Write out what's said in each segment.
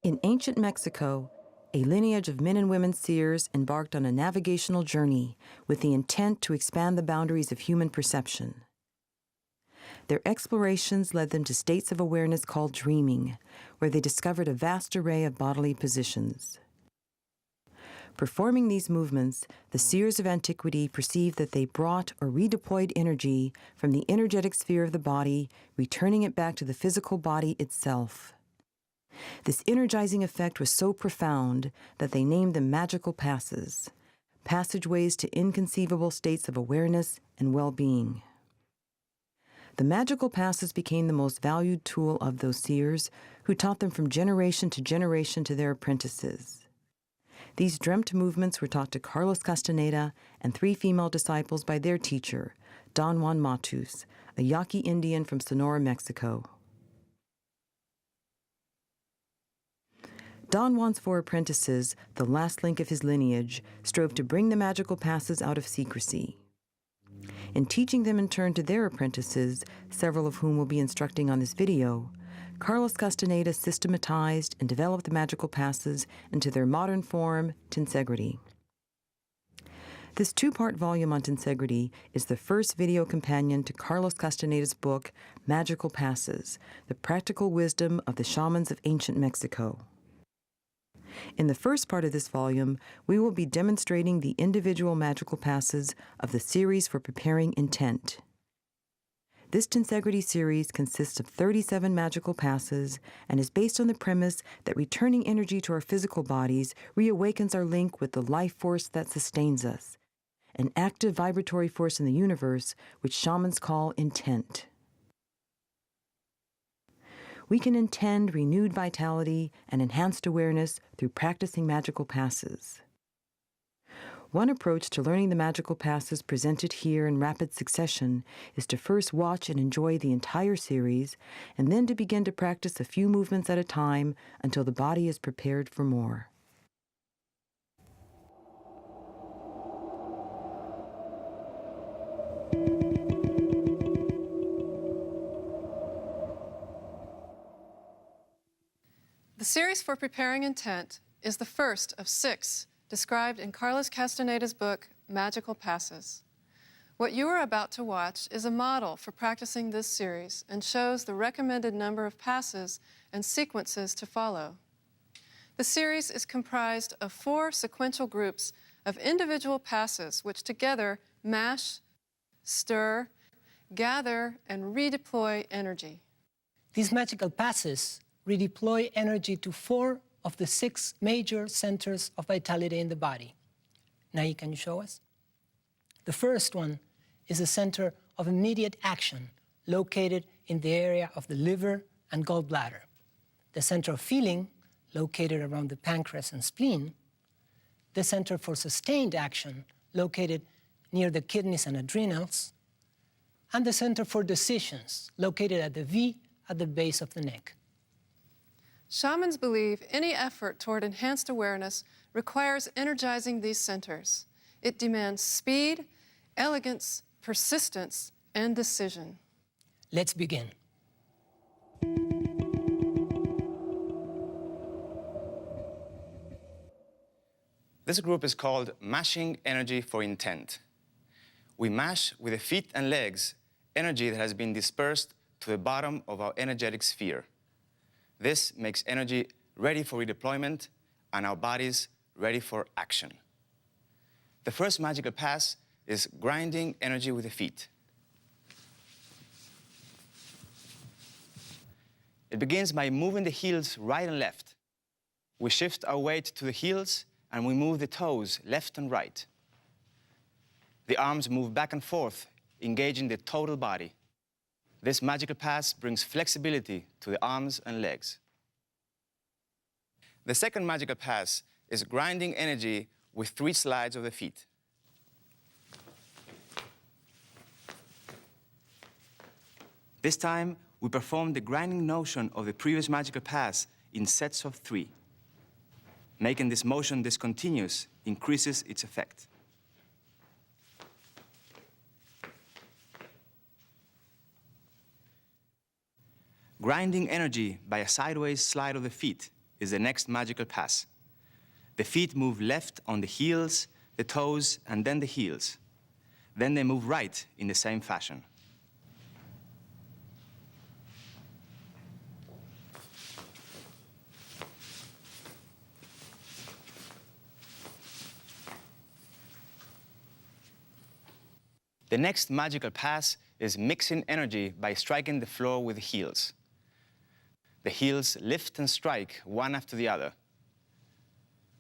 In ancient Mexico, a lineage of men and women seers embarked on a navigational journey with the intent to expand the boundaries of human perception. Their explorations led them to states of awareness called dreaming, where they discovered a vast array of bodily positions. Performing these movements, the seers of antiquity perceived that they brought or redeployed energy from the energetic sphere of the body, returning it back to the physical body itself. This energizing effect was so profound that they named them magical passes, passageways to inconceivable states of awareness and well-being. The magical passes became the most valued tool of those seers, who taught them from generation to their apprentices. These dreamt movements were taught to Carlos Castaneda and 3 female disciples by their teacher, Don Juan Matus, a Yaqui Indian from Sonora, Mexico. Don Juan's 4 apprentices, the last link of his lineage, strove to bring the magical passes out of secrecy. In teaching them in turn to their apprentices, several of whom will be instructing on this video, Carlos Castaneda systematized and developed the magical passes into their modern form, tensegrity. This 2-part volume on tensegrity is the first video companion to Carlos Castaneda's book, Magical Passes, the practical wisdom of the shamans of ancient Mexico. In the first part of this volume, we will be demonstrating the individual magical passes of the series for preparing intent. This tensegrity series consists of 37 magical passes and is based on the premise that returning energy to our physical bodies reawakens our link with the life force that sustains us, an active vibratory force in the universe which shamans call intent. We can intend renewed vitality and enhanced awareness through practicing magical passes. One approach to learning the magical passes presented here in rapid succession is to first watch and enjoy the entire series, and then to begin to practice a few movements at a time until the body is prepared for more. The series for preparing intent is the first of 6 described in Carlos Castaneda's book, Magical Passes. What you are about to watch is a model for practicing this series and shows the recommended number of passes and sequences to follow. The series is comprised of 4 sequential groups of individual passes which together mash, stir, gather, and redeploy energy. These magical passes redeploy energy to 4 of the 6 major centers of vitality in the body. Now, can you show us? The first one is the center of immediate action, located in the area of the liver and gallbladder. The center of feeling, located around the pancreas and spleen. The center for sustained action, located near the kidneys and adrenals. And the center for decisions, located at the V at the base of the neck. Shamans believe any effort toward enhanced awareness requires energizing these centers. It demands speed, elegance, persistence, and decision. Let's begin. This group is called Mashing Energy for Intent. We mash with the feet and legs energy that has been dispersed to the bottom of our energetic sphere. This makes energy ready for redeployment and our bodies ready for action. The first magical pass is grinding energy with the feet. It begins by moving the heels right and left. We shift our weight to the heels and we move the toes left and right. The arms move back and forth, engaging the total body. This magical pass brings flexibility to the arms and legs. The second magical pass is grinding energy with 3 slides of the feet. This time, we perform the grinding motion of the previous magical pass in sets of 3. Making this motion discontinuous increases its effect. Grinding energy by a sideways slide of the feet is the next magical pass. The feet move left on the heels, the toes, and then the heels. Then they move right in the same fashion. The next magical pass is mixing energy by striking the floor with the heels. The heels lift and strike one after the other.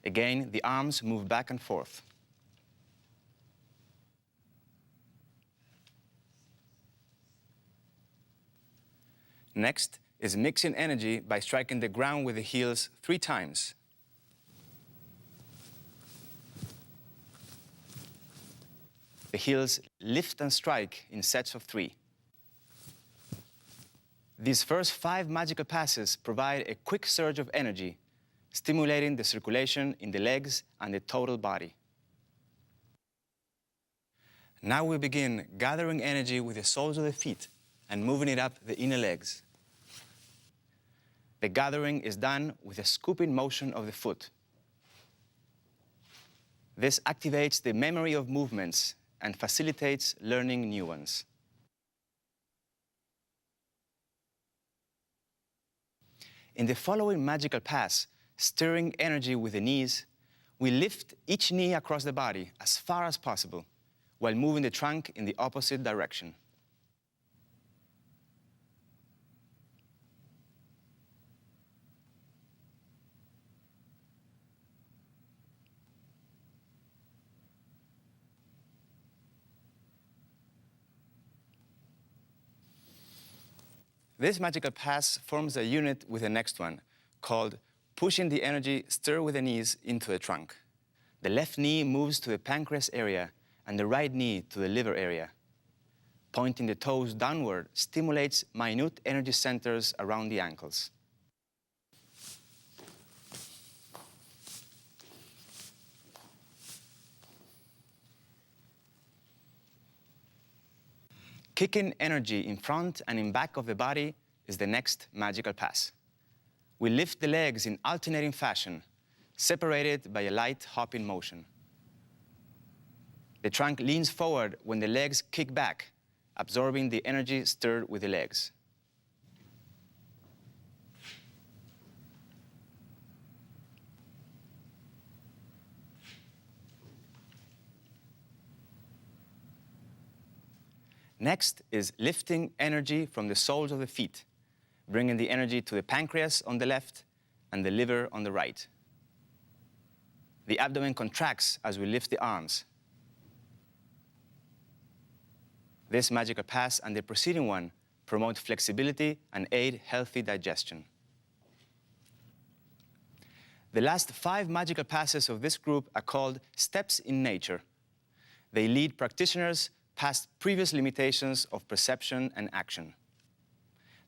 Again, the arms move back and forth. Next is mixing energy by striking the ground with the heels 3 times. The heels lift and strike in sets of 3. These first 5 magical passes provide a quick surge of energy, stimulating the circulation in the legs and the total body. Now we begin gathering energy with the soles of the feet and moving it up the inner legs. The gathering is done with a scooping motion of the foot. This activates the memory of movements and facilitates learning new ones. In the following magical pass, stirring energy with the knees, we lift each knee across the body as far as possible while moving the trunk in the opposite direction. This magical pass forms a unit with the next one, called pushing the energy stir with the knees into the trunk. The left knee moves to the pancreas area and the right knee to the liver area. Pointing the toes downward stimulates minute energy centers around the ankles. Kicking energy in front and in back of the body is the next magical pass. We lift the legs in alternating fashion, separated by a light hopping motion. The trunk leans forward when the legs kick back, absorbing the energy stirred with the legs. Next is lifting energy from the soles of the feet, bringing the energy to the pancreas on the left and the liver on the right. The abdomen contracts as we lift the arms. This magical pass and the preceding one promote flexibility and aid healthy digestion. The last 5 magical passes of this group are called steps in nature. They lead practitioners past previous limitations of perception and action.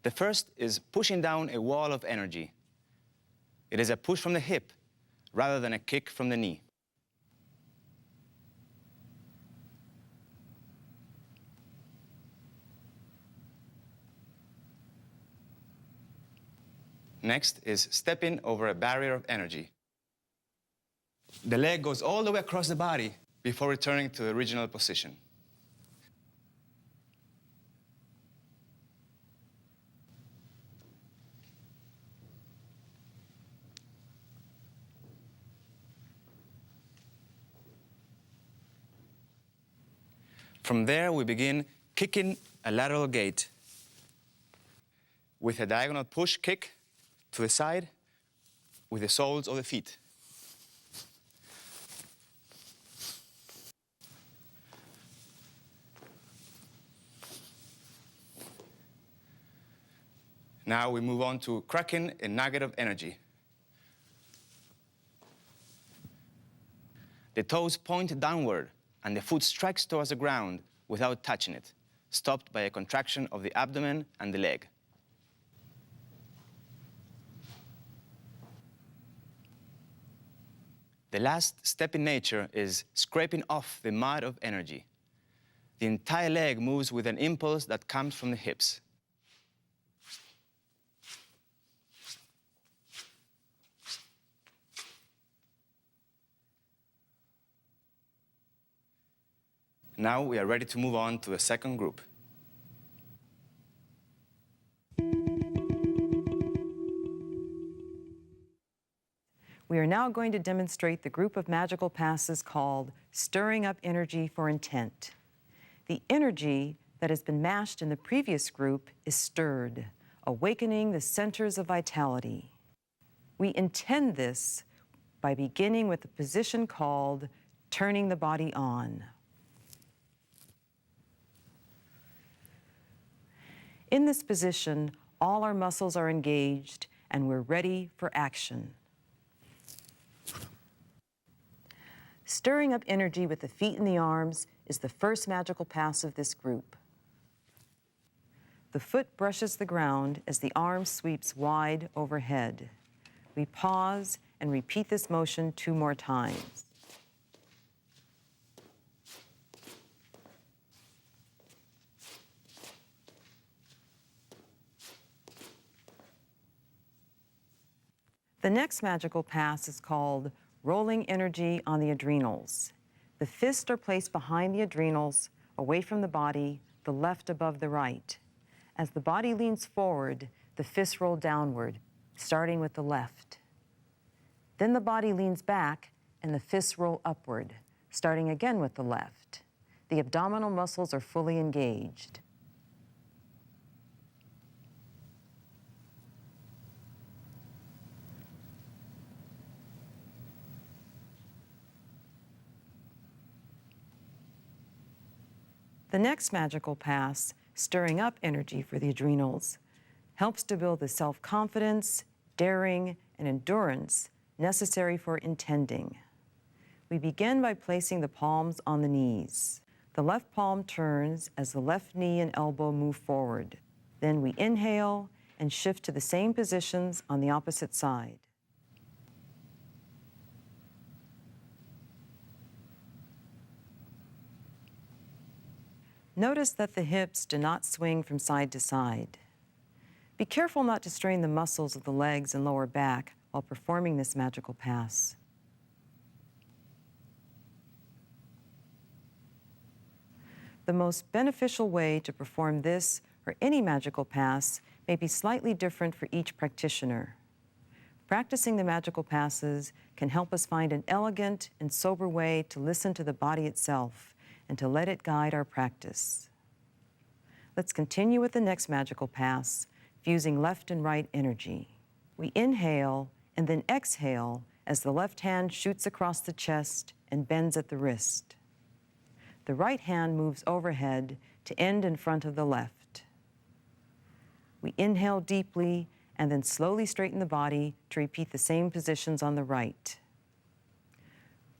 The first is pushing down a wall of energy. It is a push from the hip rather than a kick from the knee. Next is stepping over a barrier of energy. The leg goes all the way across the body before returning to the original position. From there, we begin kicking a lateral gait with a diagonal push kick to the side with the soles of the feet. Now we move on to cracking a nugget of energy. The toes point downward and the foot strikes towards the ground without touching it, stopped by a contraction of the abdomen and the leg. The last step in nature is scraping off the mud of energy. The entire leg moves with an impulse that comes from the hips. Now we are ready to move on to the second group. We are now going to demonstrate the group of magical passes called Stirring Up Energy for Intent. The energy that has been mashed in the previous group is stirred, awakening the centers of vitality. We intend this by beginning with the position called turning the body on. In this position, all our muscles are engaged and we're ready for action. Stirring up energy with the feet and the arms is the first magical pass of this group. The foot brushes the ground as the arm sweeps wide overhead. We pause and repeat this motion 2 more times. The next magical pass is called Rolling Energy on the Adrenals. The fists are placed behind the adrenals, away from the body, the left above the right. As the body leans forward, the fists roll downward, starting with the left. Then the body leans back and the fists roll upward, starting again with the left. The abdominal muscles are fully engaged. The next magical pass, Stirring Up Energy for the Adrenals, helps to build the self-confidence, daring, and endurance necessary for intending. We begin by placing the palms on the knees. The left palm turns as the left knee and elbow move forward. Then we inhale and shift to the same positions on the opposite side. Notice that the hips do not swing from side to side. Be careful not to strain the muscles of the legs and lower back while performing this magical pass. The most beneficial way to perform this or any magical pass may be slightly different for each practitioner. Practicing the magical passes can help us find an elegant and sober way to listen to the body itself and to let it guide our practice. Let's continue with the next magical pass, fusing left and right energy. We inhale and then exhale as the left hand shoots across the chest and bends at the wrist. The right hand moves overhead to end in front of the left. We inhale deeply and then slowly straighten the body to repeat the same positions on the right.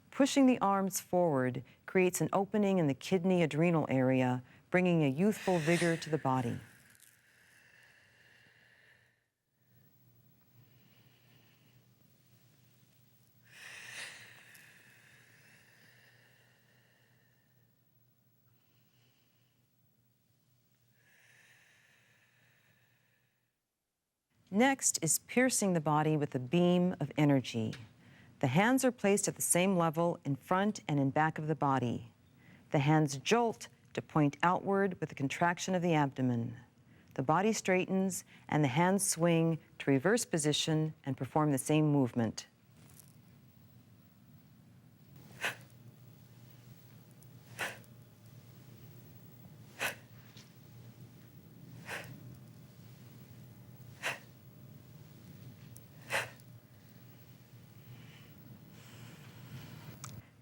Pushing the arms forward creates an opening in the kidney adrenal area, bringing a youthful vigor to the body. Next is piercing the body with a beam of energy. The hands are placed at the same level in front and in back of the body. The hands jolt to point outward with a contraction of the abdomen. The body straightens and the hands swing to reverse position and perform the same movement.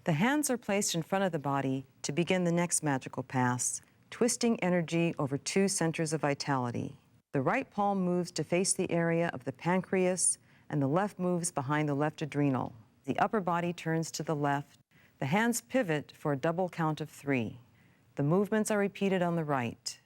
The hands are placed in front of the body to begin the next magical pass, twisting energy over 2 centers of vitality. The right palm moves to face the area of the pancreas, and the left moves behind the left adrenal. The upper body turns to the left. The hands pivot for a double count of 3. The movements are repeated on the right.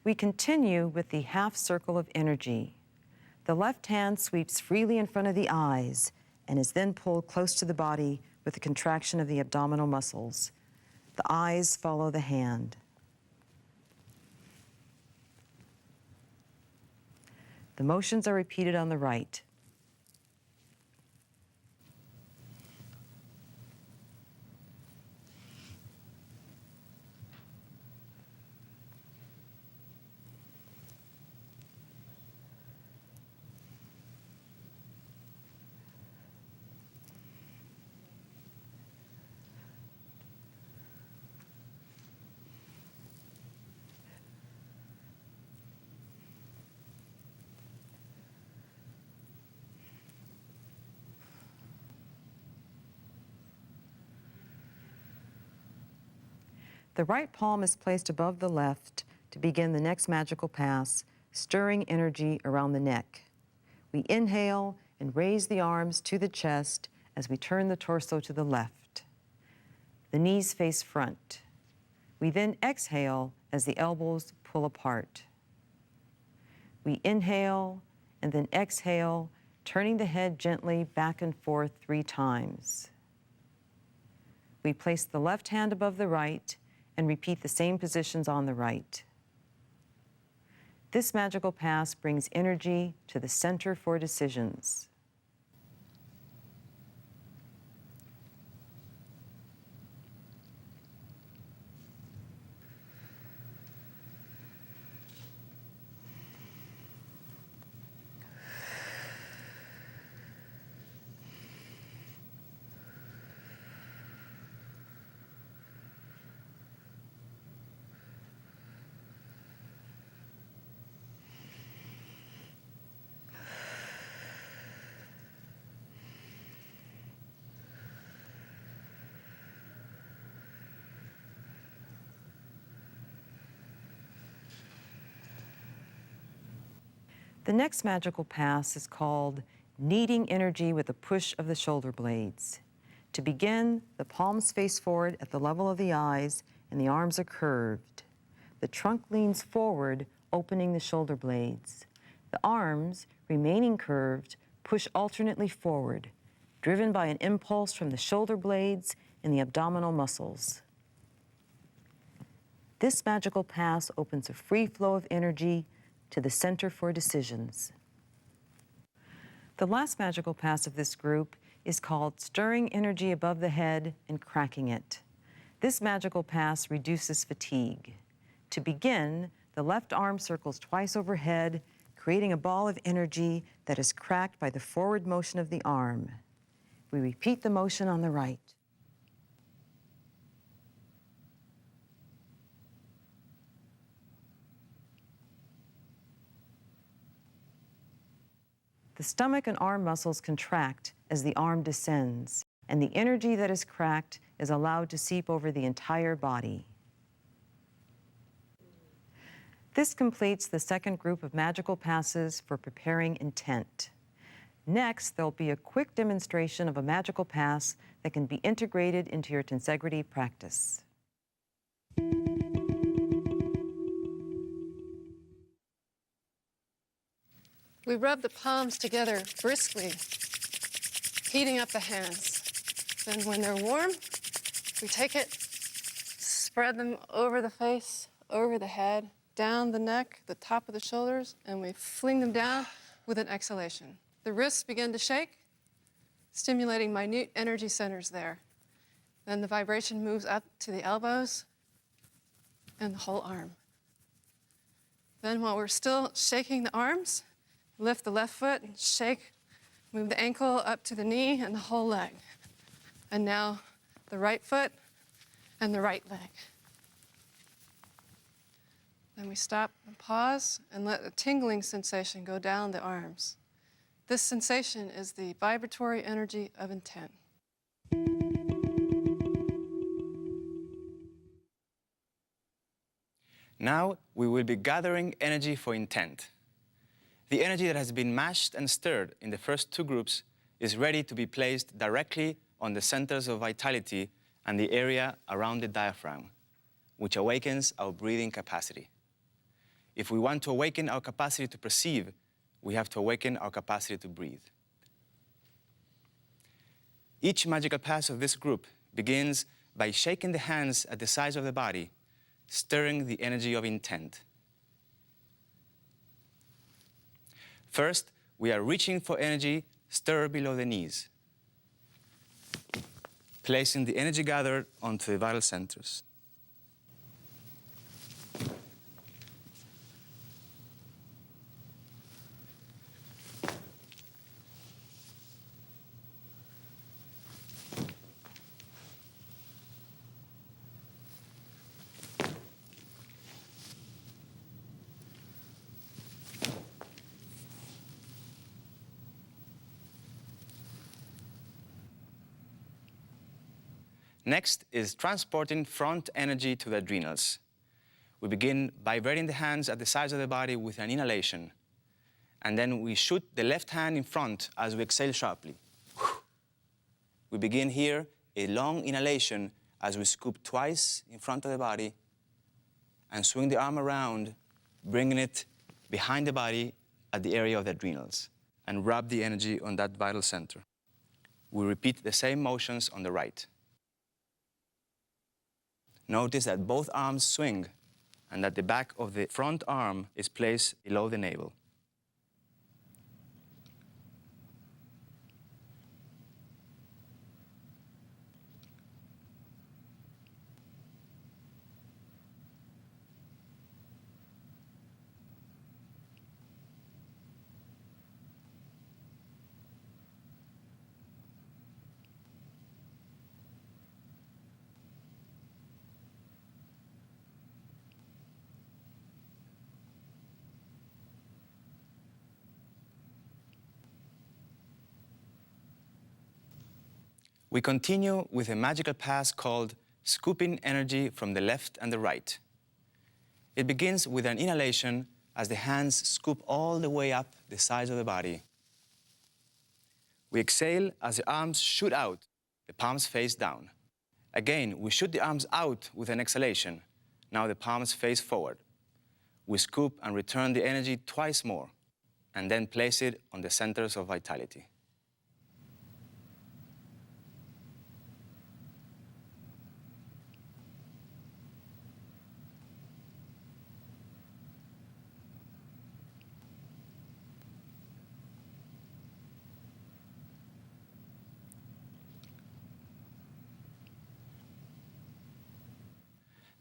We continue with the half circle of energy. The left hand sweeps freely in front of the eyes and is then pulled close to the body with the contraction of the abdominal muscles. The eyes follow the hand. The motions are repeated on the right. The right palm is placed above the left to begin the next magical pass, stirring energy around the neck. We inhale and raise the arms to the chest as we turn the torso to the left. The knees face front. We then exhale as the elbows pull apart. We inhale and then exhale, turning the head gently back and forth 3 times. We place the left hand above the right and repeat the same positions on the right. This magical pass brings energy to the center for decisions. The next magical pass is called kneading energy with a push of the shoulder blades. To begin, the palms face forward at the level of the eyes and the arms are curved. The trunk leans forward, opening the shoulder blades. The arms, remaining curved, push alternately forward, driven by an impulse from the shoulder blades and the abdominal muscles. This magical pass opens a free flow of energy to the center for decisions. The last magical pass of this group is called stirring energy above the head and cracking it. This magical pass reduces fatigue. To begin, the left arm circles twice overhead, creating a ball of energy that is cracked by the forward motion of the arm. We repeat the motion on the right. The stomach and arm muscles contract as the arm descends, and the energy that is cracked is allowed to seep over the entire body. This completes the second group of magical passes for preparing intent. Next, there'll be a quick demonstration of a magical pass that can be integrated into your tensegrity practice. We rub the palms together briskly, heating up the hands. Then when they're warm, we take it, spread them over the face, over the head, down the neck, the top of the shoulders, and we fling them down with an exhalation. The wrists begin to shake, stimulating minute energy centers there. Then the vibration moves up to the elbows and the whole arm. Then while we're still shaking the arms, lift the left foot and shake, move the ankle up to the knee and the whole leg. And now the right foot and the right leg. Then we stop and pause and let a tingling sensation go down the arms. This sensation is the vibratory energy of intent. Now we will be gathering energy for intent. The energy that has been mashed and stirred in the first 2 groups is ready to be placed directly on the centers of vitality and the area around the diaphragm, which awakens our breathing capacity. If we want to awaken our capacity to perceive, we have to awaken our capacity to breathe. Each magical pass of this group begins by shaking the hands at the sides of the body, stirring the energy of intent. First, we are reaching for energy stirred below the knees, placing the energy gathered onto the vital centers. Next is transporting front energy to the adrenals. We begin vibrating the hands at the sides of the body with an inhalation, and then we shoot the left hand in front as we exhale sharply. We begin here a long inhalation as we scoop twice in front of the body and swing the arm around, bringing it behind the body at the area of the adrenals, and rub the energy on that vital center. We repeat the same motions on the right. Notice that both arms swing and that the back of the front arm is placed below the navel. We continue with a magical pass called scooping energy from the left and the right. It begins with an inhalation as the hands scoop all the way up the sides of the body. We exhale as the arms shoot out, the palms face down. Again, we shoot the arms out with an exhalation. Now the palms face forward. We scoop and return the energy twice more, and then place it on the centers of vitality.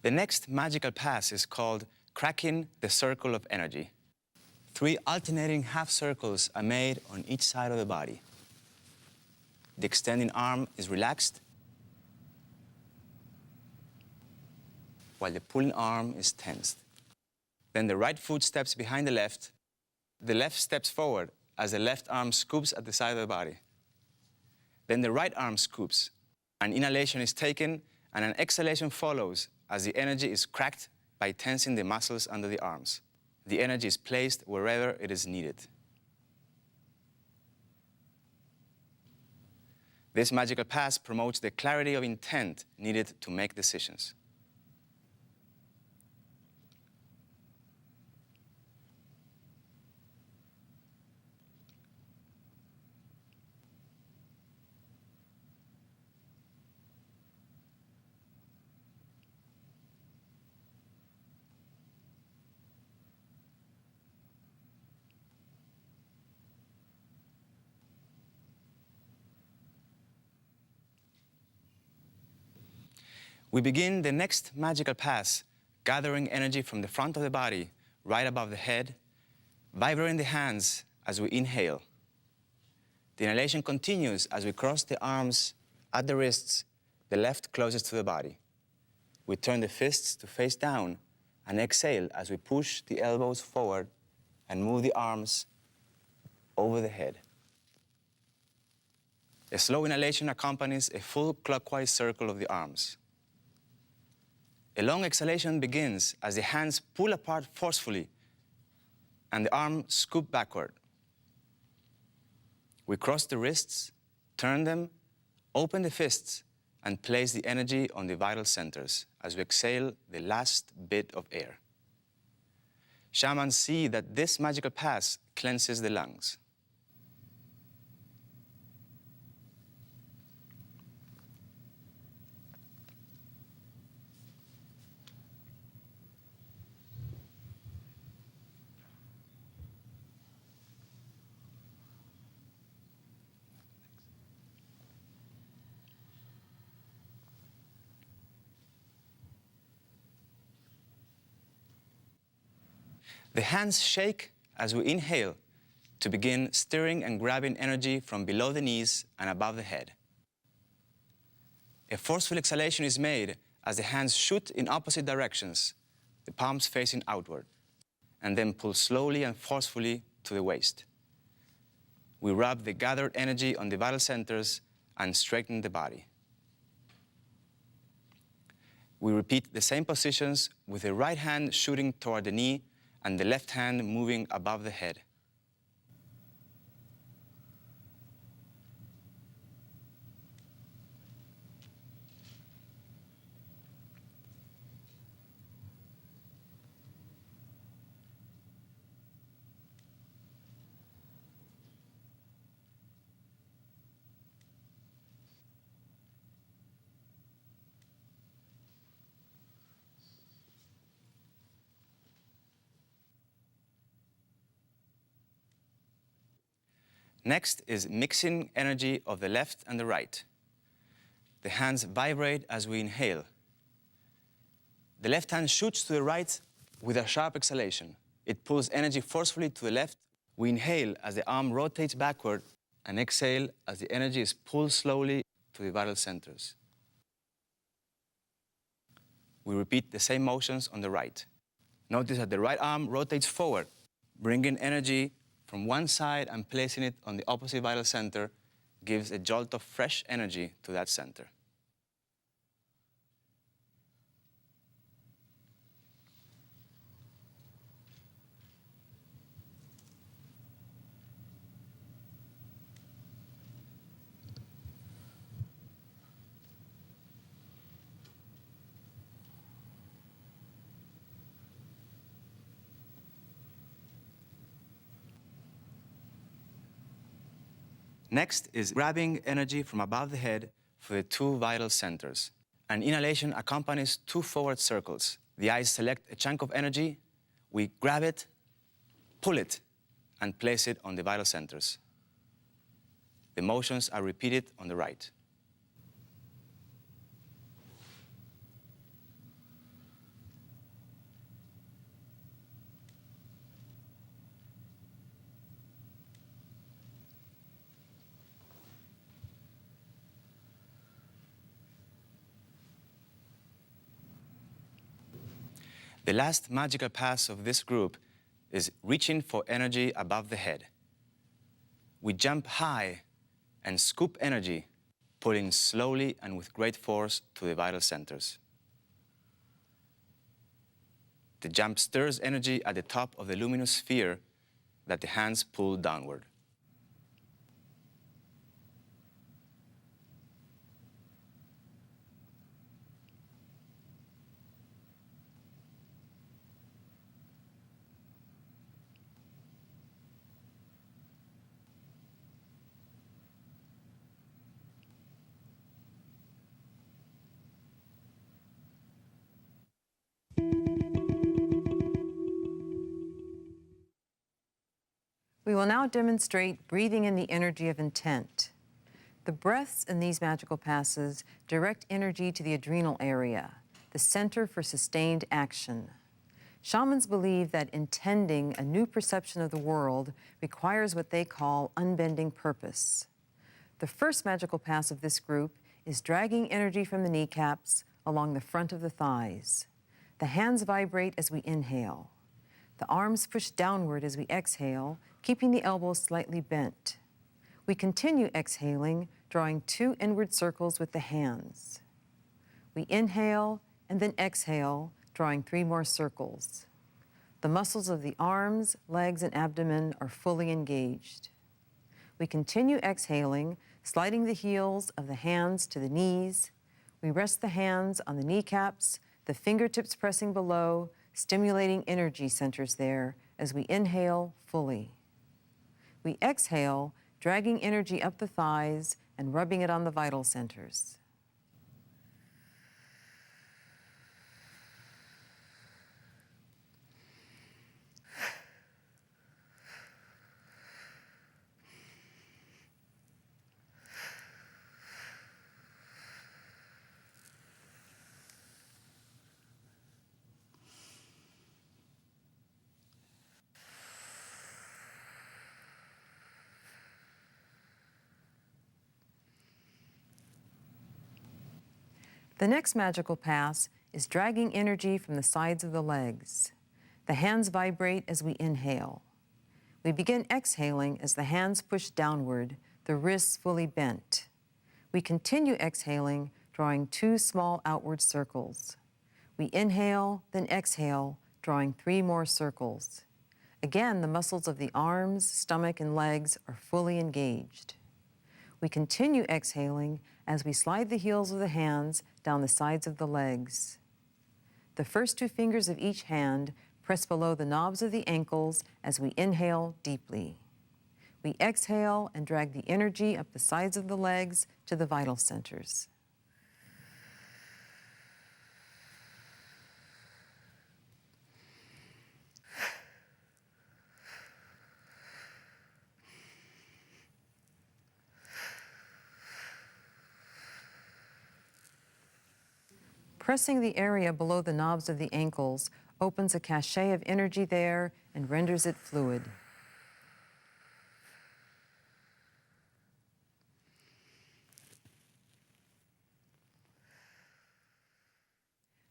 The next magical pass is called cracking the circle of energy. 3 alternating half circles are made on each side of the body. The extending arm is relaxed, while the pulling arm is tensed. Then the right foot steps behind the left steps forward as the left arm scoops at the side of the body. Then the right arm scoops. An inhalation is taken and an exhalation follows as the energy is cracked by tensing the muscles under the arms. The energy is placed wherever it is needed. This magical pass promotes the clarity of intent needed to make decisions. We begin the next magical pass, gathering energy from the front of the body, right above the head, vibrating the hands as we inhale. The inhalation continues as we cross the arms at the wrists, the left closest to the body. We turn the fists to face down and exhale as we push the elbows forward and move the arms over the head. A slow inhalation accompanies a full clockwise circle of the arms. A long exhalation begins as the hands pull apart forcefully and the arm scoop backward. We cross the wrists, turn them, open the fists, and place the energy on the vital centers as we exhale the last bit of air. Shamans see that this magical pass cleanses the lungs. The hands shake as we inhale to begin stirring and grabbing energy from below the knees and above the head. A forceful exhalation is made as the hands shoot in opposite directions, the palms facing outward, and then pull slowly and forcefully to the waist. We rub the gathered energy on the vital centers and straighten the body. We repeat the same positions with the right hand shooting toward the knee and the left hand moving above the head. Next is mixing energy of the left and the right. The hands vibrate as we inhale. The left hand shoots to the right with a sharp exhalation. It pulls energy forcefully to the left. We inhale as the arm rotates backward and exhale as the energy is pulled slowly to the vital centers. We repeat the same motions on the right. Notice that the right arm rotates forward, bringing energy from one side and placing it on the opposite vital center gives a jolt of fresh energy to that center. Next is grabbing energy from above the head for the two vital centers. An inhalation accompanies two forward circles. The eyes select a chunk of energy, we grab it, pull it, and place it on the vital centers. The motions are repeated on the right. The last magical pass of this group is reaching for energy above the head. We jump high and scoop energy, pulling slowly and with great force to the vital centers. The jump stirs energy at the top of the luminous sphere that the hands pull downward. We will now demonstrate breathing in the energy of intent. The breaths in these magical passes direct energy to the adrenal area, the center for sustained action. Shamans believe that intending a new perception of the world requires what they call unbending purpose. The first magical pass of this group is dragging energy from the kneecaps along the front of the thighs. The hands vibrate as we inhale. The arms push downward as we exhale, keeping the elbows slightly bent. We continue exhaling, drawing 2 inward circles with the hands. We inhale and then exhale, drawing 3 more circles. The muscles of the arms, legs, and abdomen are fully engaged. We continue exhaling, sliding the heels of the hands to the knees. We rest the hands on the kneecaps, the fingertips pressing below, stimulating energy centers there as we inhale fully. We exhale, dragging energy up the thighs and rubbing it on the vital centers. The next magical pass is dragging energy from the sides of the legs. The hands vibrate as we inhale. We begin exhaling as the hands push downward, the wrists fully bent. We continue exhaling, drawing 2 small outward circles. We inhale, then exhale, drawing 3 more circles. Again, the muscles of the arms, stomach, and legs are fully engaged. We continue exhaling as we slide the heels of the hands down the sides of the legs. The first 2 fingers of each hand press below the knobs of the ankles as we inhale deeply. We exhale and drag the energy up the sides of the legs to the vital centers. Pressing the area below the knobs of the ankles opens a cache of energy there and renders it fluid.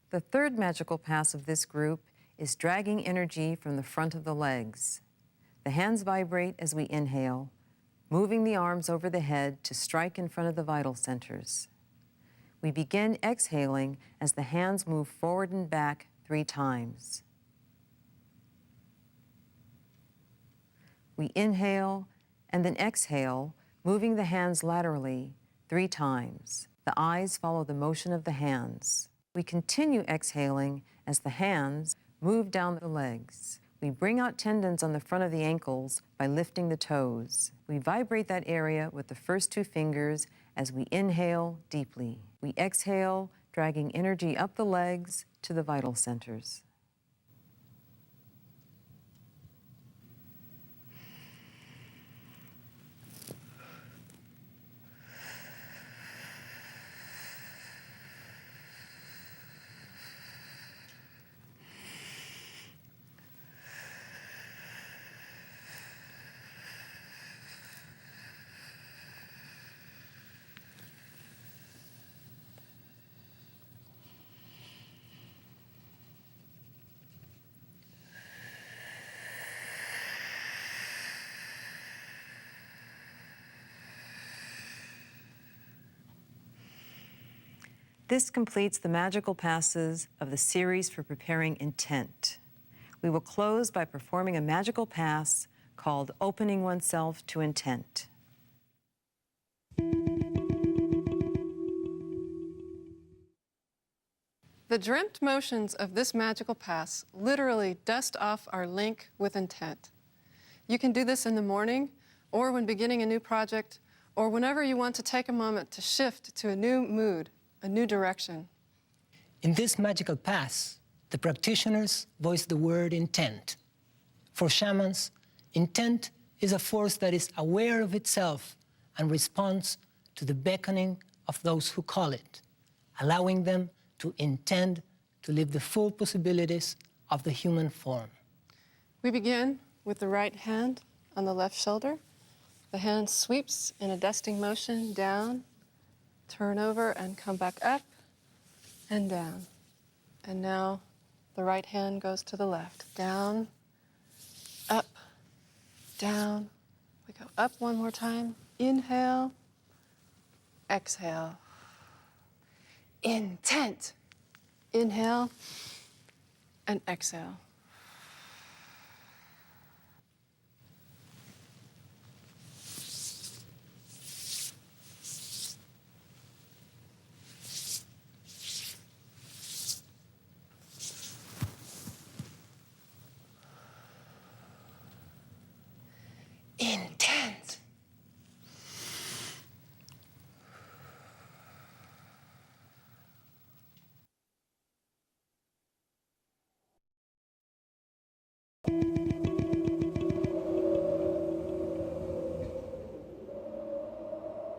The third magical pass of this group is dragging energy from the front of the legs. The hands vibrate as we inhale, moving the arms over the head to strike in front of the vital centers. We begin exhaling as the hands move forward and back 3 times. We inhale and then exhale, moving the hands laterally 3 times. The eyes follow the motion of the hands. We continue exhaling as the hands move down the legs. We bring out tendons on the front of the ankles by lifting the toes. We vibrate that area with the first 2 fingers as we inhale deeply. We exhale, dragging energy up the legs to the vital centers. This completes the magical passes of the series for preparing intent. We will close by performing a magical pass called Opening Oneself to Intent. The dreamt motions of this magical pass literally dust off our link with intent. You can do this in the morning, or when beginning a new project, or whenever you want to take a moment to shift to a new mood, a new direction. In this magical pass, the practitioners voice the word intent. For shamans, intent is a force that is aware of itself and responds to the beckoning of those who call it, allowing them to intend to live the full possibilities of the human form. We begin with the right hand on the left shoulder. The hand sweeps in a dusting motion down, turn over and come back up and down. And now the right hand goes to the left. Down, up, down. We go up one more time. Inhale, exhale. Intent. Inhale and exhale. Intent.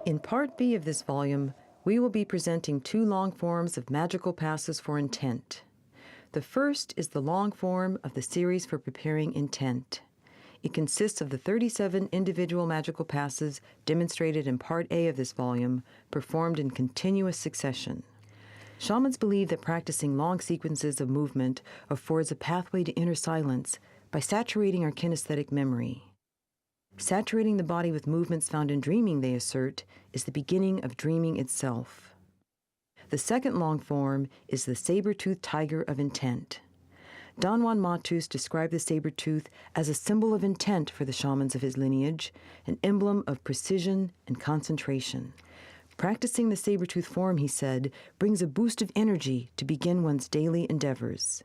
In Part B of this volume, we will be presenting 2 long forms of magical passes for intent. The first is the long form of the series for preparing intent. It consists of the 37 individual magical passes demonstrated in Part A of this volume, performed in continuous succession. Shamans believe that practicing long sequences of movement affords a pathway to inner silence by saturating our kinesthetic memory. Saturating the body with movements found in dreaming, they assert, is the beginning of dreaming itself. The second long form is the saber-toothed tiger of intent. Don Juan Matus described the saber-tooth as a symbol of intent for the shamans of his lineage, an emblem of precision and concentration. Practicing the saber-tooth form, he said, brings a boost of energy to begin one's daily endeavors.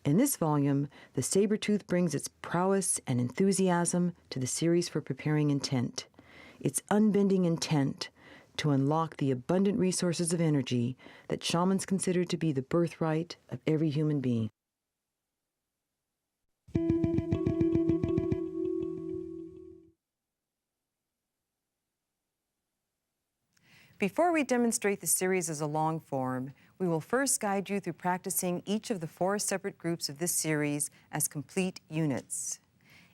In this volume, the saber-tooth brings its prowess and enthusiasm to the series for preparing intent. Its unbending intent to unlock the abundant resources of energy that shamans consider to be the birthright of every human being. Before we demonstrate the series as a long form, we will first guide you through practicing each of the 4 separate groups of this series as complete units.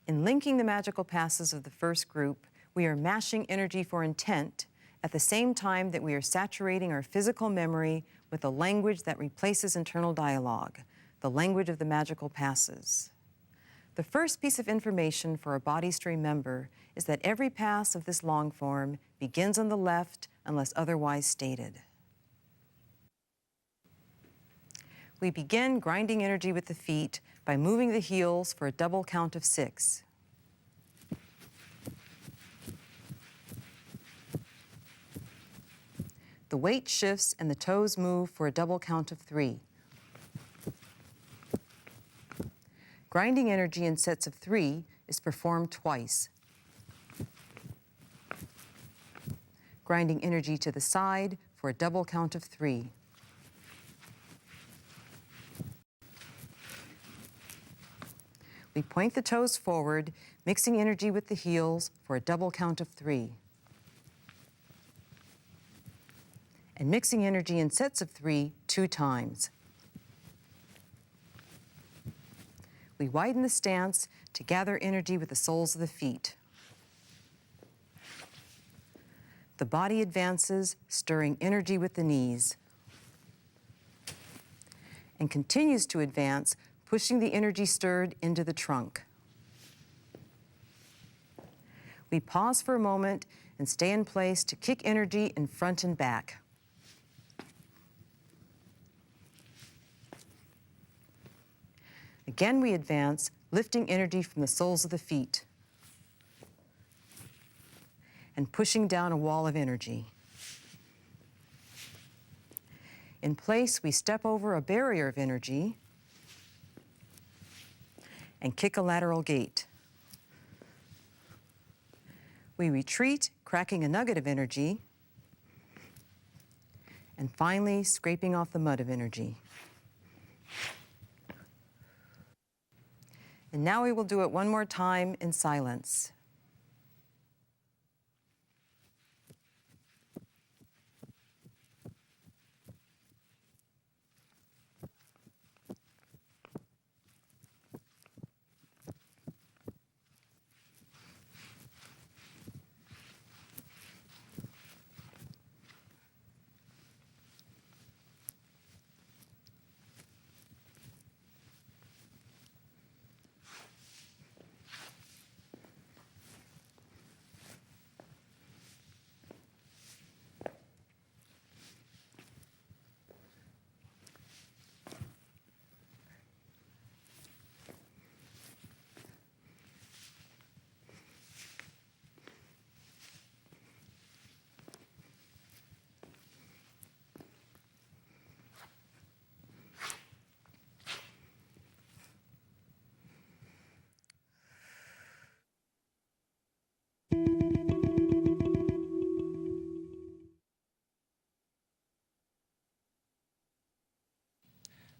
In linking the magical passes of the first group, we are mashing energy for intent at the same time that we are saturating our physical memory with a language that replaces internal dialogue, the language of the magical passes. The first piece of information for our bodies to remember is that every pass of this long form begins on the left unless otherwise stated. We begin grinding energy with the feet by moving the heels for a double count of 6. The weight shifts and the toes move for a double count of 3. Grinding energy in sets of 3 is performed twice. Grinding energy to the side for a double count of 3. We point the toes forward, mixing energy with the heels for a double count of 3. And mixing energy in sets of 3 2 times. We widen the stance to gather energy with the soles of the feet. The body advances, stirring energy with the knees, and continues to advance, pushing the energy stirred into the trunk. We pause for a moment and stay in place to kick energy in front and back. Again, we advance, lifting energy from the soles of the feet and pushing down a wall of energy. In place, we step over a barrier of energy and kick a lateral gate. We retreat, cracking a nugget of energy, and finally scraping off the mud of energy. And now we will do it one more time in silence.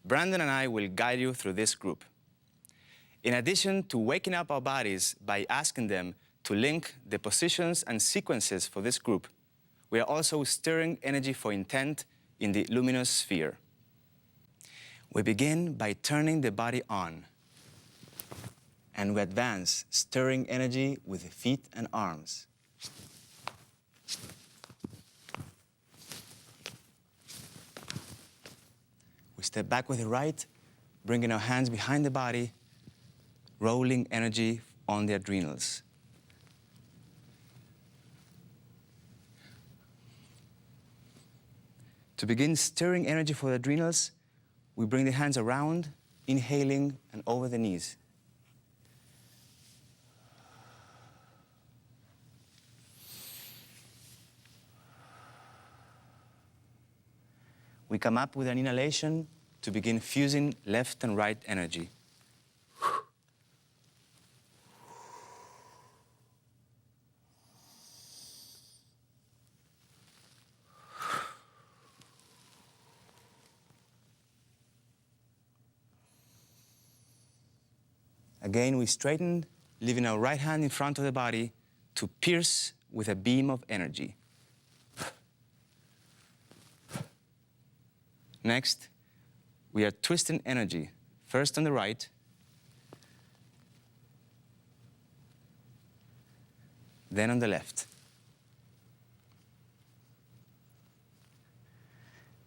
Brandon and I will guide you through this group. In addition to waking up our bodies by asking them to link the positions and sequences for this group, we are also stirring energy for intent in the luminous sphere. We begin by turning the body on, and we advance, stirring energy with the feet and arms. step back with the right, bringing our hands behind the body, rolling energy on the adrenals. To begin stirring energy for the adrenals, we bring the hands around, inhaling and over the knees. We come up with an inhalation to begin fusing left and right energy. Again, we straighten, leaving our right hand in front of the body to pierce with a beam of energy. Next, we are twisting energy, first on the right, then on the left.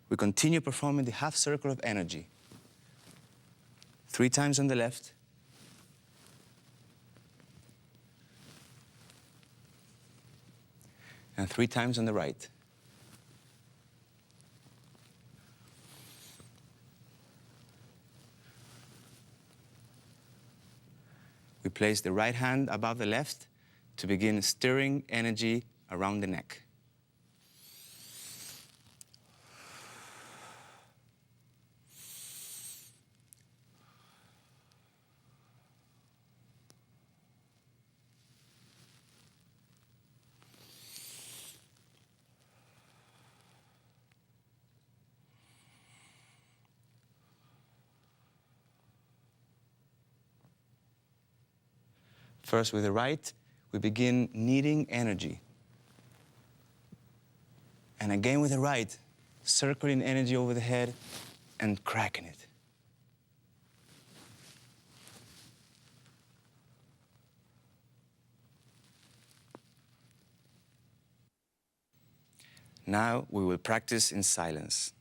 We continue performing the half circle of energy. 3 times on the left, and 3 times on the right. We place the right hand above the left to begin stirring energy around the neck. First, with the right, we begin kneading energy. And again with the right, circling energy over the head and cracking it. Now we will practice in silence.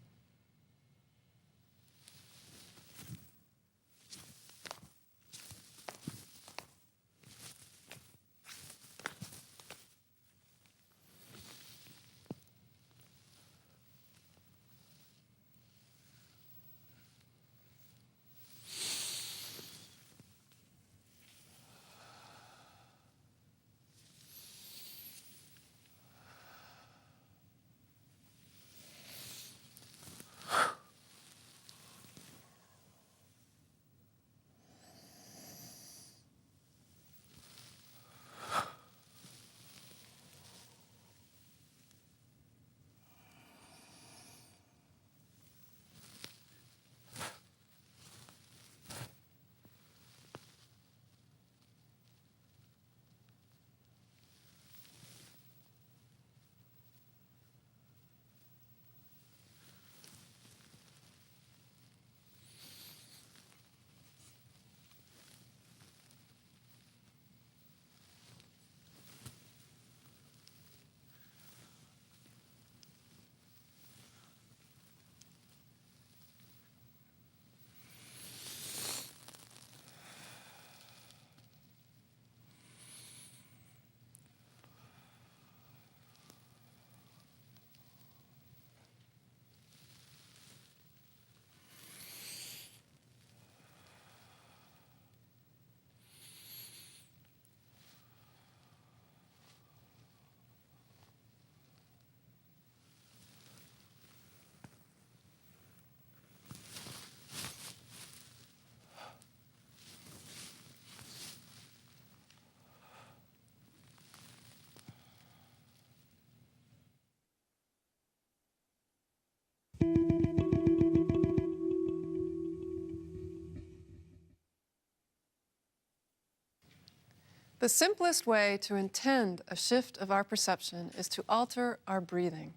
The simplest way to intend a shift of our perception is to alter our breathing.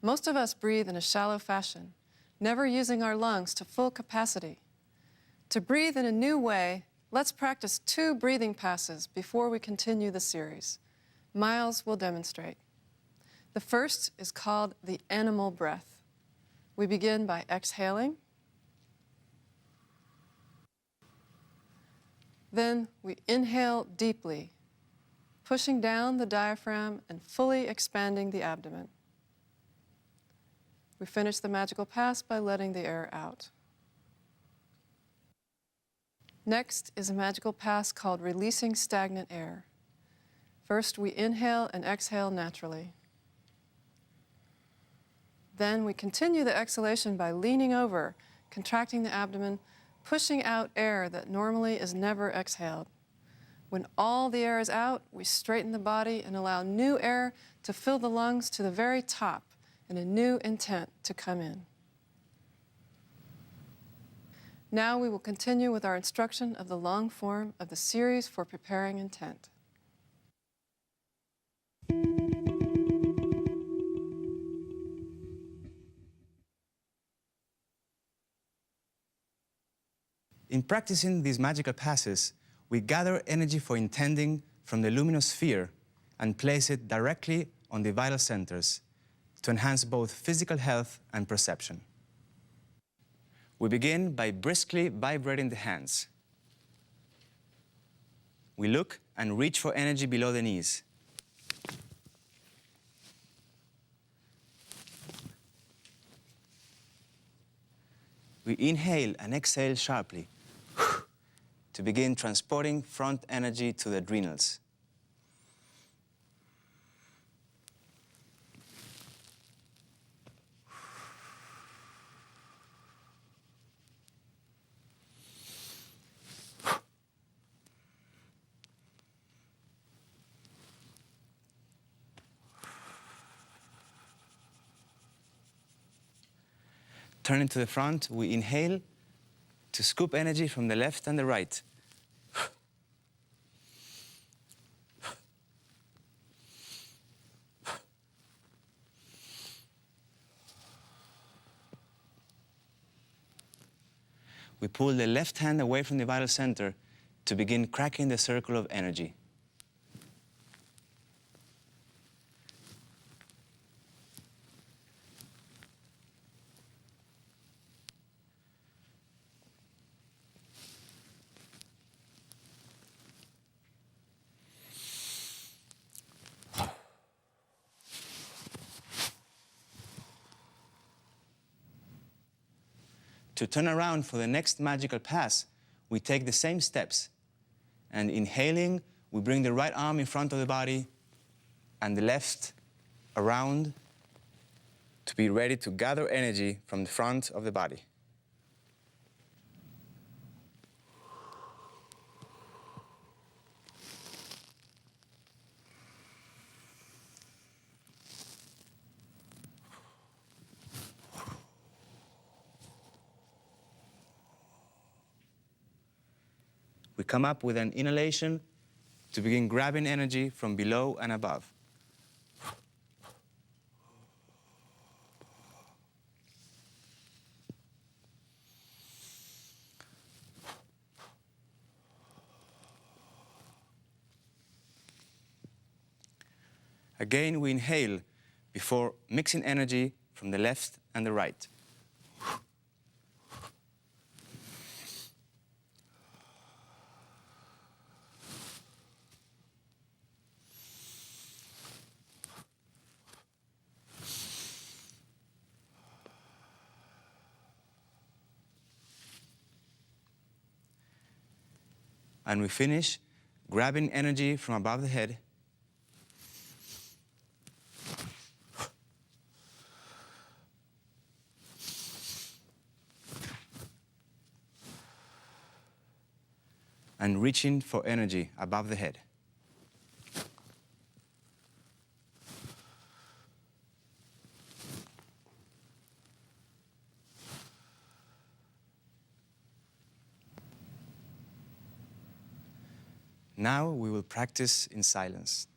Most of us breathe in a shallow fashion, never using our lungs to full capacity. To breathe in a new way, let's practice 2 breathing passes before we continue the series. Miles will demonstrate. The first is called the animal breath. We begin by exhaling Then we inhale deeply, pushing down the diaphragm and fully expanding the abdomen. We finish the magical pass by letting the air out. Next is a magical pass called releasing stagnant air. First, we inhale and exhale naturally. Then we continue the exhalation by leaning over, contracting the abdomen, pushing out air that normally is never exhaled. When all the air is out, we straighten the body and allow new air to fill the lungs to the very top and a new intent to come in. Now we will continue with our instruction of the long form of the series for preparing intent. In practicing these magical passes, we gather energy for intending from the luminous sphere and place it directly on the vital centers to enhance both physical health and perception. We begin by briskly vibrating the hands. We look and reach for energy below the knees. We inhale and exhale sharply to begin transporting front energy to the adrenals. Turning to the front, we inhale to scoop energy from the left and the right. We pull the left hand away from the vital center to begin cracking the circle of energy. To turn around for the next magical pass, we take the same steps. And inhaling, we bring the right arm in front of the body and the left around to be ready to gather energy from the front of the body. We come up with an inhalation to begin grabbing energy from below and above. Again, we inhale before mixing energy from the left and the right. And we finish grabbing energy from above the head. And reaching for energy above the head. Now we will practice in silence.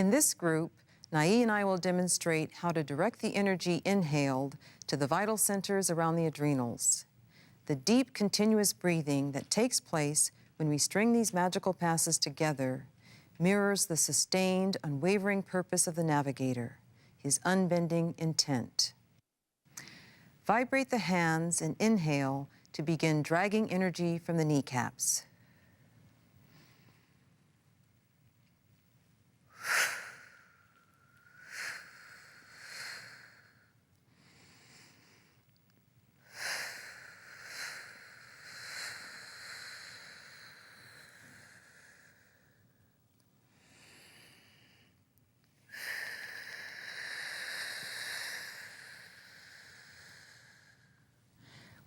In this group, Nai and I will demonstrate how to direct the energy inhaled to the vital centers around the adrenals. The deep, continuous breathing that takes place when we string these magical passes together mirrors the sustained, unwavering purpose of the navigator, his unbending intent. Vibrate the hands and inhale to begin dragging energy from the kneecaps.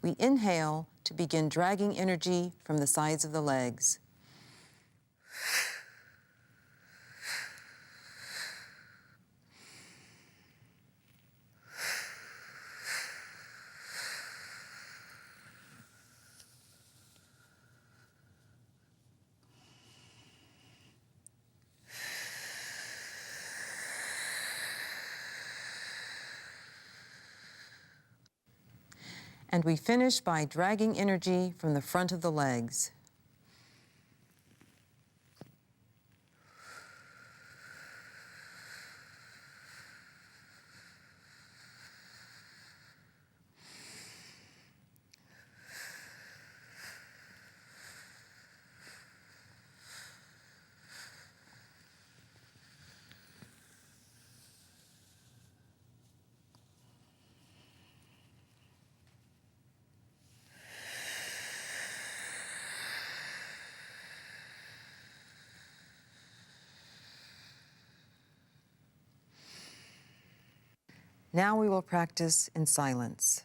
We inhale to begin dragging energy from the sides of the legs. And we finish by dragging energy from the front of the legs. Now we will practice in silence.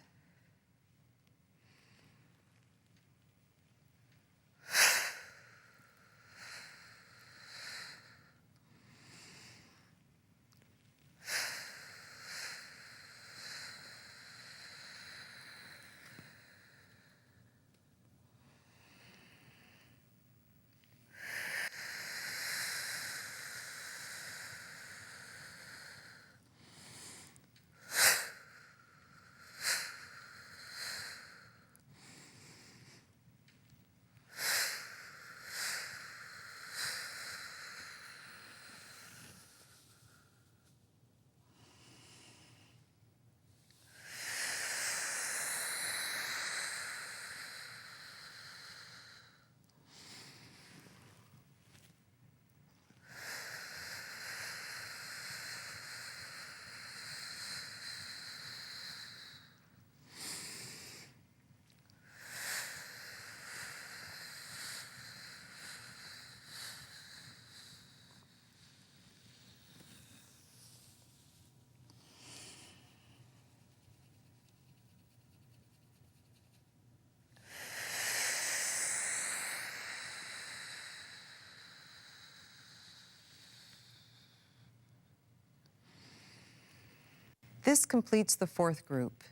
This completes the fourth group.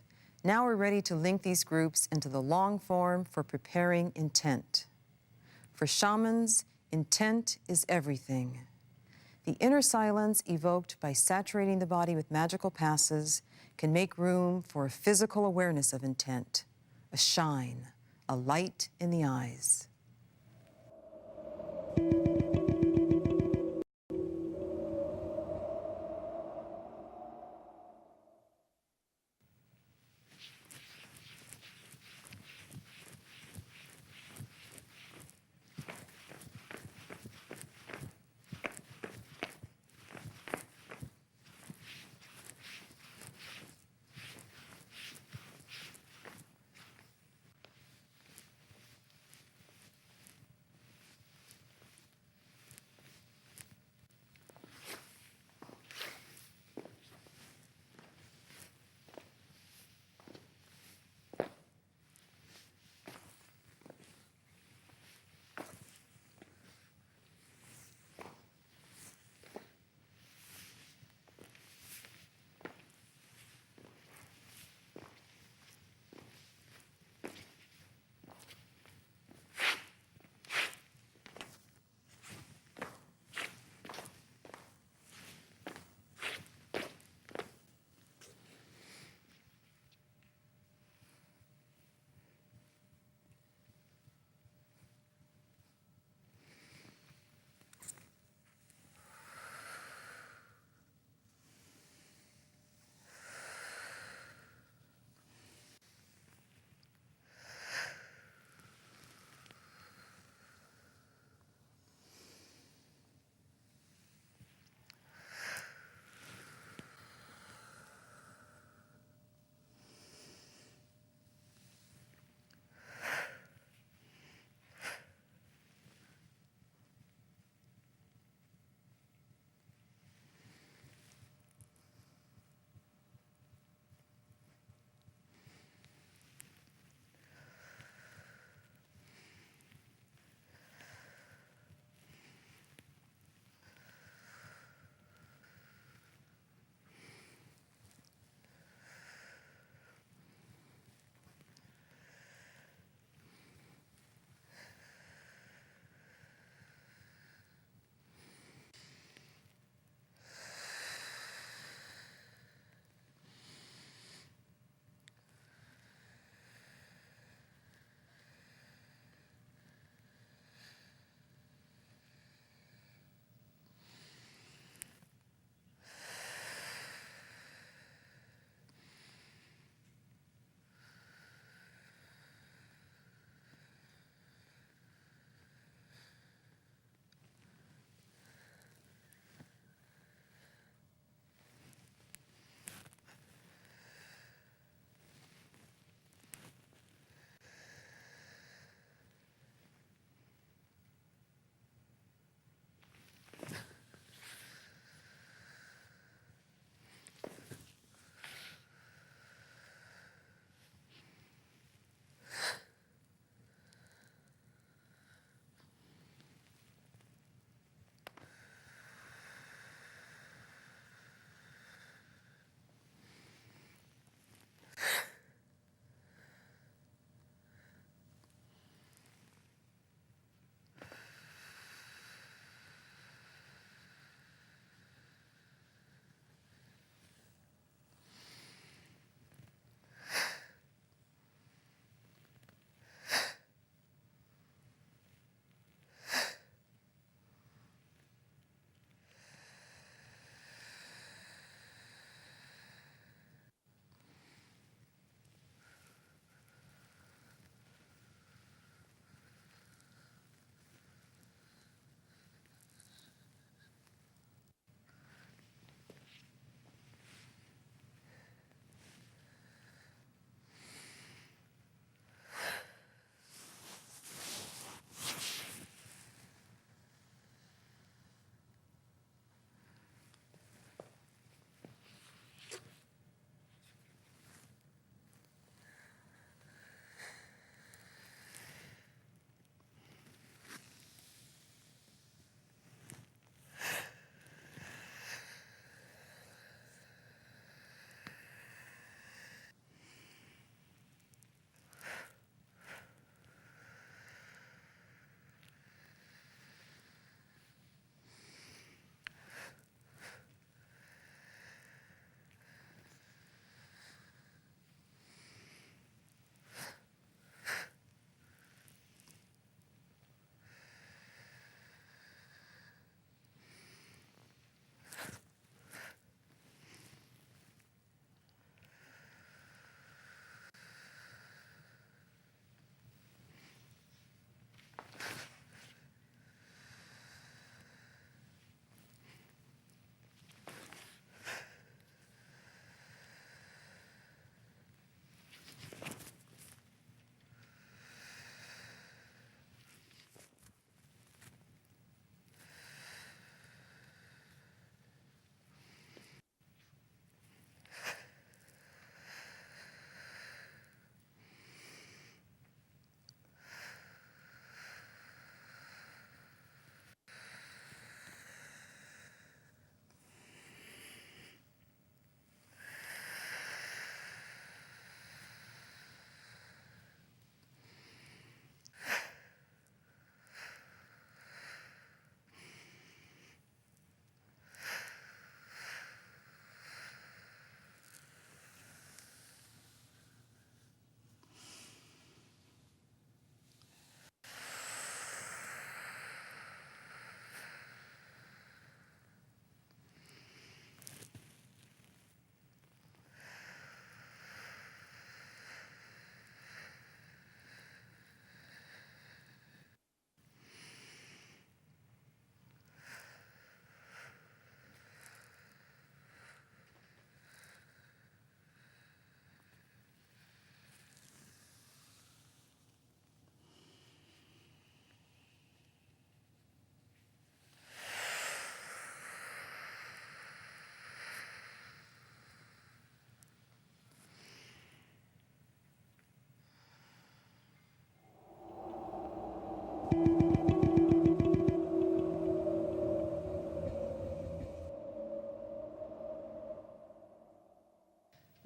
Now we're ready to link these groups into the long form for preparing intent. For shamans, intent is everything. The inner silence evoked by saturating the body with magical passes can make room for a physical awareness of intent, a shine, a light in the eyes.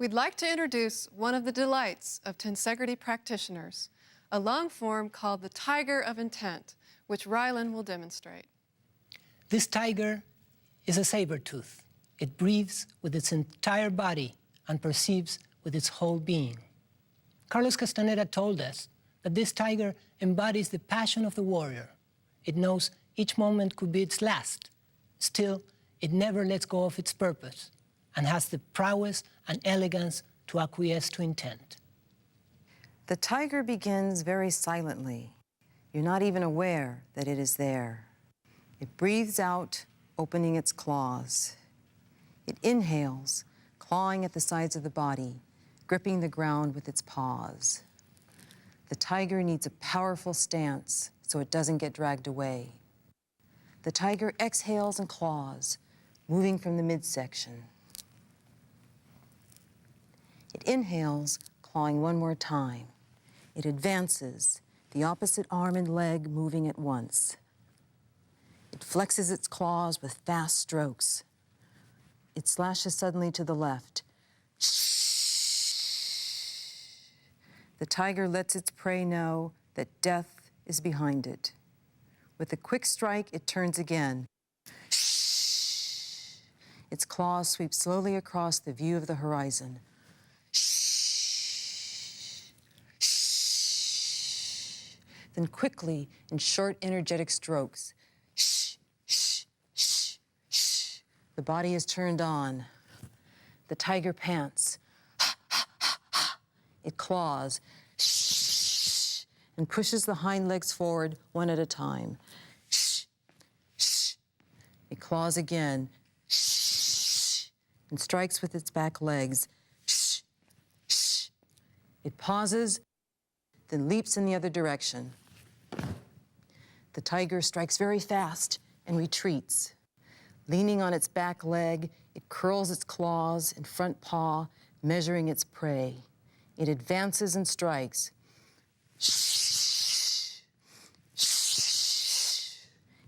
We'd like to introduce one of the delights of tensegrity practitioners, a long form called the Tiger of Intent, which Rylan will demonstrate. This tiger is a saber-tooth. It breathes with its entire body and perceives with its whole being. Carlos Castaneda told us that this tiger embodies the passion of the warrior. It knows each moment could be its last. Still, it never lets go of its purpose and has the prowess and elegance to acquiesce to intent. The tiger begins very silently. You're not even aware that it is there. It breathes out, opening its claws. It inhales, clawing at the sides of the body, gripping the ground with its paws. The tiger needs a powerful stance so it doesn't get dragged away. The tiger exhales and claws, moving from the midsection. It inhales, clawing one more time. It advances, the opposite arm and leg moving at once. It flexes its claws with fast strokes. It slashes suddenly to the left. The tiger lets its prey know that death is behind it. With a quick strike, it turns again. Its claws sweep slowly across the view of the horizon. Then quickly, in short, energetic strokes, the body is turned on. The tiger pants. It claws and pushes the hind legs forward one at a time. It claws again and strikes with its back legs. It pauses, then leaps in the other direction. The tiger strikes very fast and retreats. Leaning on its back leg, it curls its claws and front paw, measuring its prey. It advances and strikes.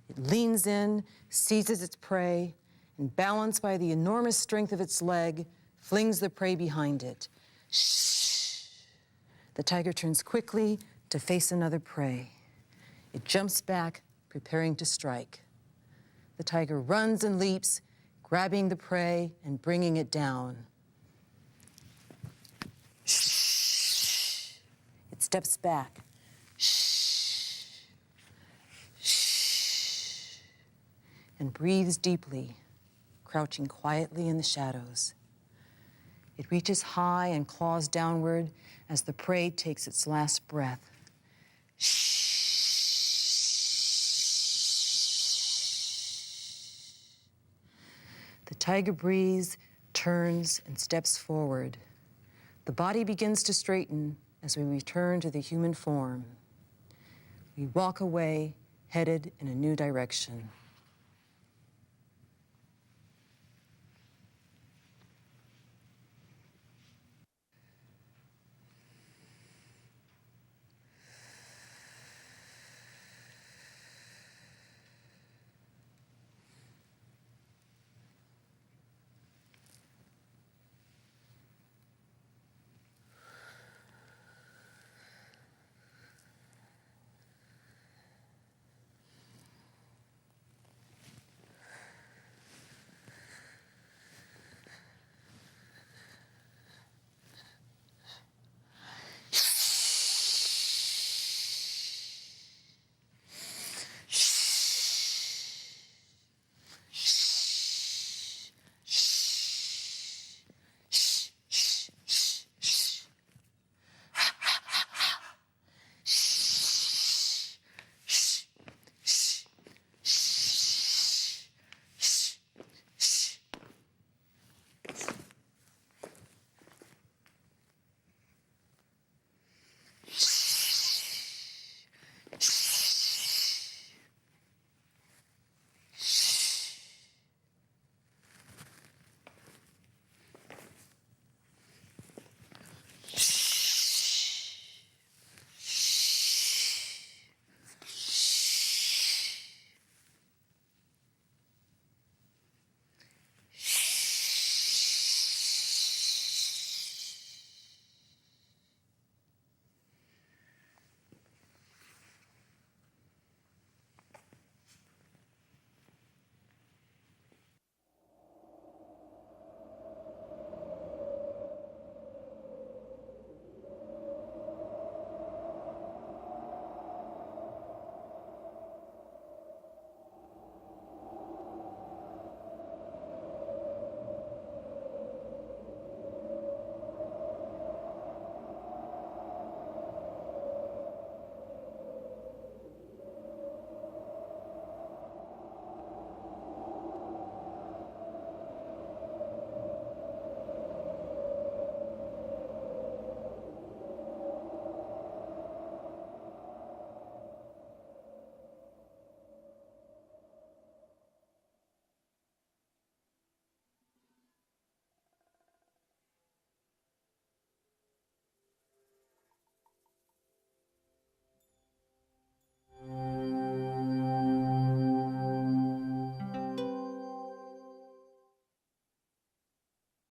It leans in, seizes its prey, and balanced by the enormous strength of its leg, flings the prey behind it. The tiger turns quickly to face another prey. It jumps back, preparing to strike. The tiger runs and leaps, grabbing the prey and bringing it down. It steps back. And breathes deeply, crouching quietly in the shadows. It reaches high and claws downward as the prey takes its last breath. The tiger breathes, turns, and steps forward. The body begins to straighten as we return to the human form. We walk away, headed in a new direction.